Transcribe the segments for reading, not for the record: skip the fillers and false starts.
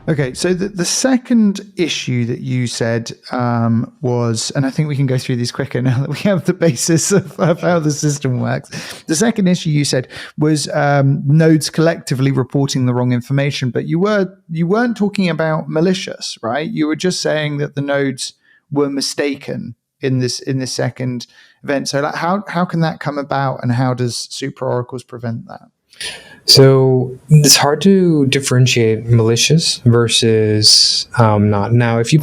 Okay, so the second issue that you said was, and I think we can go through these quicker now that we have the basis of how the system works. The second issue you said was nodes collectively reporting the wrong information, but you weren't talking about malicious, right? You were just saying that the nodes were mistaken in this second event. So, like, how can that come about, and how does Supra oracles prevent that? So it's hard to differentiate malicious versus not. Now, if you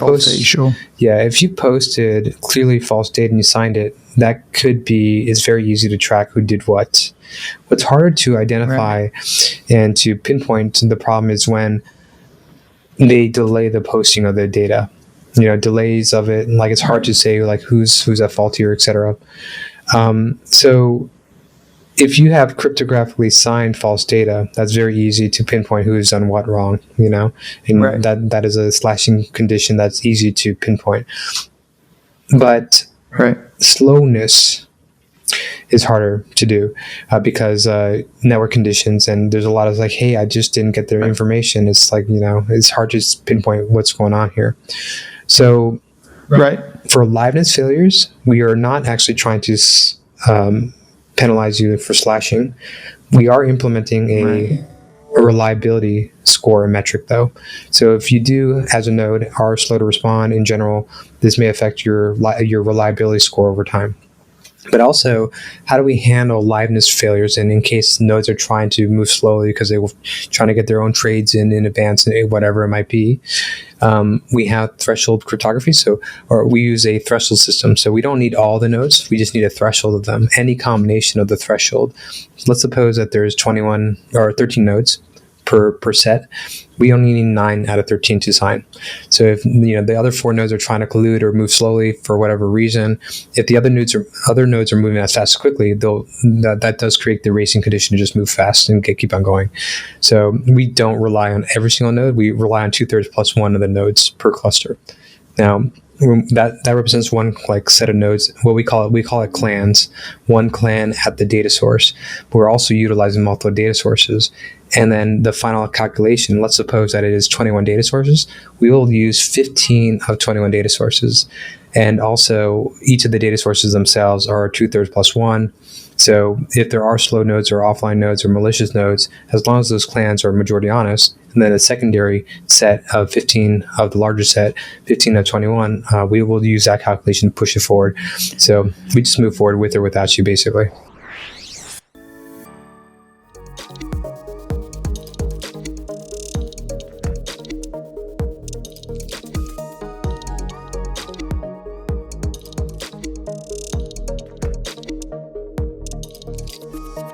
if you posted clearly false data and you signed it, that it's very easy to track who did what. What's harder to identify and to pinpoint the problem is when they delay the posting of the data. Delays of it, and like it's hard to say like who's at fault here, etc. So if you have cryptographically signed false data, that's very easy to pinpoint who has done what wrong, and that is a slashing condition that's easy to pinpoint. But slowness is harder to do because network conditions, and there's a lot of like, hey, I just didn't get their information. It's like, it's hard to pinpoint what's going on here. So for liveness failures, we are not actually trying to penalize you for slashing. We are implementing a reliability score metric though. So if you do, as a node, are slow to respond in general, this may affect your reliability score over time. But also, how do we handle liveness failures? And in case nodes are trying to move slowly because they were trying to get their own trades in advance, whatever it might be, we have threshold cryptography. Or we use a threshold system. So we don't need all the nodes. We just need a threshold of them. Any combination of the threshold. So let's suppose that there's 21 or 13 nodes per set. We only need 9 out of 13 to sign. So if the other 4 nodes are trying to collude or move slowly for whatever reason, if the other nodes are moving as fast as quickly, that does create the racing condition to just move fast and keep on going. So we don't rely on every single node. We rely on 2/3 plus 1 of the nodes per cluster. Now, that represents one set of nodes. What we call it clans. One clan at the data source. But we're also utilizing multiple data sources. And then the final calculation, let's suppose that it is 21 data sources. We will use 15 of 21 data sources. And also, each of the data sources themselves are 2/3 plus 1. So if there are slow nodes or offline nodes or malicious nodes, as long as those clans are majority honest, and then a secondary set of 15 of the larger set, 15 of 21, we will use that calculation to push it forward. So we just move forward with or without you, basically.